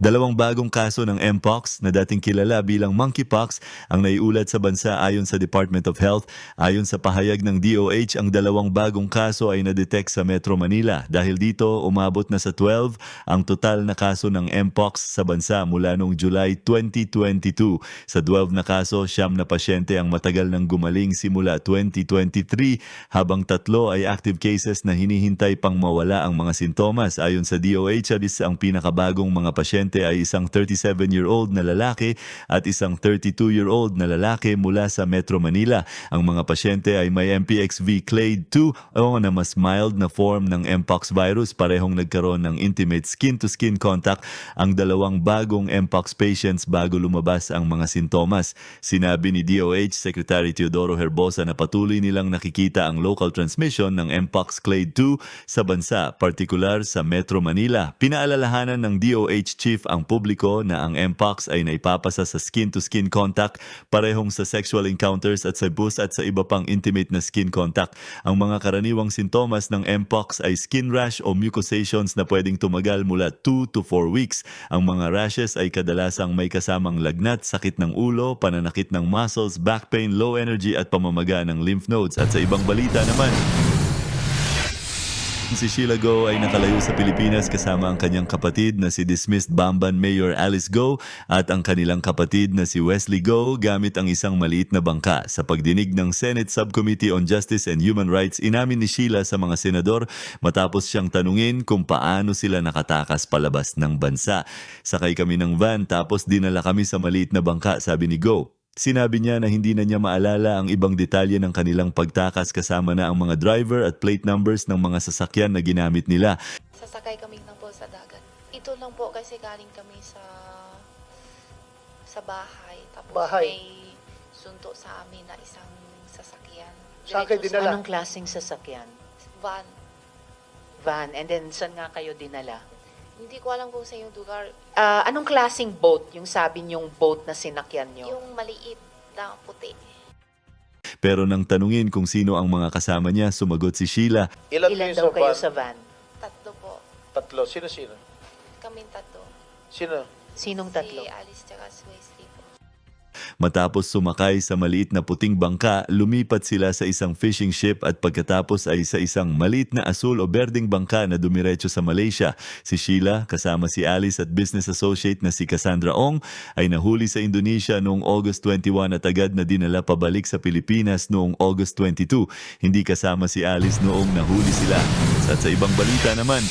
Dalawang bagong kaso ng Mpox na dating kilala bilang monkeypox ang naiulat sa bansa ayon sa Department of Health. Ayon sa pahayag ng DOH, ang dalawang bagong kaso ay na-detect sa Metro Manila. Dahil dito, umabot na sa 12 ang total na kaso ng Mpox sa bansa mula noong July 2022. Sa 12 na kaso, 9 na pasyente ang matagal nang gumaling simula 2023, habang 3 ay active cases na hinihintay pang mawala ang mga sintomas. Ayon sa DOH, ang pinakabagong mga pasyente ay isang 37-year-old na lalaki at isang 32-year-old na lalaki mula sa Metro Manila. Ang mga pasyente ay may MPXV clade 2 o na mas mild na form ng Mpox virus. Parehong nagkaroon ng intimate skin-to-skin contact ang dalawang bagong Mpox patients bago lumabas ang mga sintomas. Sinabi ni DOH Secretary Teodoro Herbosa na patuloy nilang nakikita ang local transmission ng Mpox clade 2 sa bansa, partikular sa Metro Manila. Pinaalalahanan ng DOH Chief ang publiko na ang Mpox ay naipapasa sa skin-to-skin contact, parehong sa sexual encounters at sa bus at sa iba pang intimate na skin contact. Ang mga karaniwang sintomas ng Mpox ay skin rash o mucosations na pwedeng tumagal mula 2 to 4 weeks. Ang mga rashes ay kadalasang may kasamang lagnat, sakit ng ulo, pananakit ng muscles, back pain, low energy at pamamaga ng lymph nodes. At sa ibang balita naman, si Sheila Go ay nakalayo sa Pilipinas kasama ang kanyang kapatid na si dismissed Bamban Mayor Alice Go at ang kanilang kapatid na si Wesley Go gamit ang isang maliit na bangka. Sa pagdinig ng Senate Subcommittee on Justice and Human Rights, inamin ni Sheila sa mga senador matapos siyang tanungin kung paano sila nakatakas palabas ng bansa. Sakay kami ng van tapos dinala kami sa maliit na bangka, sabi ni Go. Sinabi niya na hindi na niya maalala ang ibang detalye ng kanilang pagtakas kasama na ang mga driver at plate numbers ng mga sasakyan na ginamit nila. Sasakay kami lang po sa dagat. Ito lang po kasi galing kami sa bahay. Tapos may sunto sa amin na isang sasakyan. Saan kayo dinala? Anong klaseng sasakyan? Van. Van. And then, saan nga kayo dinala? Hindi ko alam kung sa yung lugar. Anong klaseng boat? Yung sabi niyong boat na sinakyan niyo? Yung maliit na puti. Pero nang tanungin kung sino ang mga kasama niya, sumagot si Sheila. Ilan daw kayo van? sa van? 3 po. 3. Sino? Kaming 3. Sino? Sinong tatlo? Si Alice tsaka si Wesley po. Matapos sumakay sa maliit na puting bangka, lumipat sila sa isang fishing ship at pagkatapos ay sa isang maliit na asul o berdeng bangka na dumiretso sa Malaysia. Si Sheila, kasama si Alice at business associate na si Cassandra Ong, ay nahuli sa Indonesia noong August 21 at agad na dinala pabalik sa Pilipinas noong August 22. Hindi kasama si Alice noong nahuli sila. At sa ibang balita naman,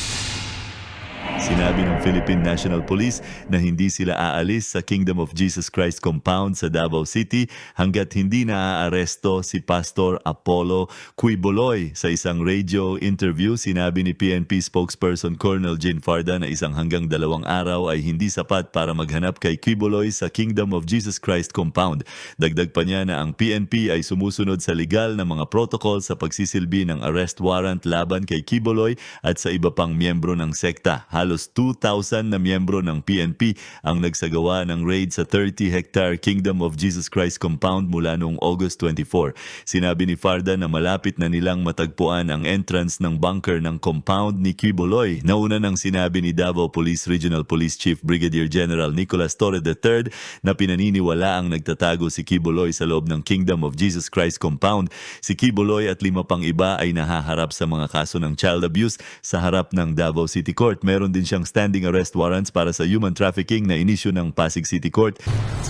sinabi ng Philippine National Police na hindi sila aalis sa Kingdom of Jesus Christ compound sa Davao City hanggat hindi naaaresto si Pastor Apollo Quiboloy. Sa isang radio interview, sinabi ni PNP spokesperson Colonel Jane Farda na isang hanggang 2 araw ay hindi sapat para maghanap kay Quiboloy sa Kingdom of Jesus Christ compound. Dagdag pa niya na ang PNP ay sumusunod sa legal na mga protocol sa pagsisilbi ng arrest warrant laban kay Quiboloy at sa iba pang miyembro ng sekta. Halos 2,000 na miyembro ng PNP ang nagsagawa ng raid sa 30-hectare Kingdom of Jesus Christ compound mula noong August 24. Sinabi ni Farda na malapit na nilang matagpuan ang entrance ng bunker ng compound ni Quiboloy. Nauna nang sinabi ni Davao Police Regional Police Chief Brigadier General Nicolas Torre III na pinaniniwala ang nagtatago si Quiboloy sa loob ng Kingdom of Jesus Christ compound. Si Quiboloy at 5 pang iba ay nahaharap sa mga kaso ng child abuse sa harap ng Davao City Court. Meron din siyang standing arrest warrants para sa human trafficking na inisyu ng Pasig City Court.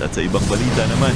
At sa ibang balita naman,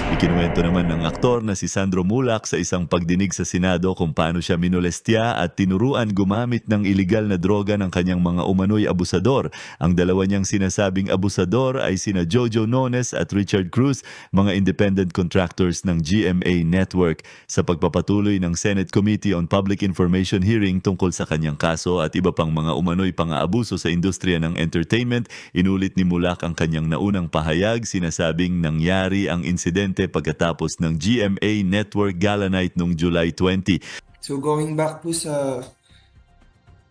ikinuwento naman ng aktor na si Sandro Mulak sa isang pagdinig sa Senado kung paano siya minolestya at tinuruan gumamit ng iligal na droga ng kanyang mga umano'y abusador. Ang dalawa niyang sinasabing abusador ay sina Jojo Nones at Richard Cruz, mga independent contractors ng GMA Network. Sa pagpapatuloy ng Senate Committee on Public Information hearing tungkol sa kanyang kaso at iba pang mga umano'y pang-aabuso sa industriya ng entertainment, inulit ni Mulak ang kanyang naunang pahayag, sinasabing nangyari ang insidente pagkatapos ng GMA Network Gala Night noong July 20. So going back po sa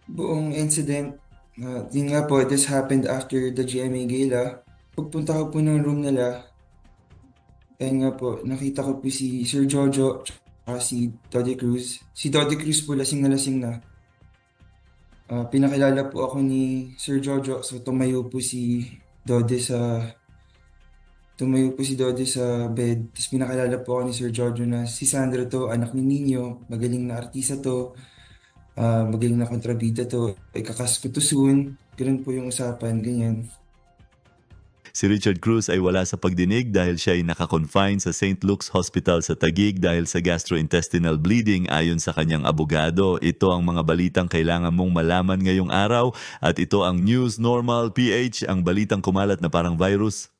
buong incident, yun nga po, this happened after the GMA Gala. Pagpunta ko po ng room nila, ayun nga po, nakita ko po si Sir Jojo at si Dodie Cruz. Si Dodie Cruz po lasing na lasing na. Pinakilala po ako ni Sir Jojo. So tumayo po si Dode sa bed. Tapos pinakilala po ako ni Sir Jojo na si Sandro to, anak ni Nino. Magaling na artista to. Magaling na kontrabida to. Ikakas ko to soon. Ganun po yung usapan, ganyan. Si Richard Cruz ay wala sa pagdinig dahil siya ay nakakonfine sa St. Luke's Hospital sa Taguig dahil sa gastrointestinal bleeding ayon sa kanyang abogado. Ito ang mga balitang kailangan mong malaman ngayong araw at ito ang News Normal PH, ang balitang kumalat na parang virus.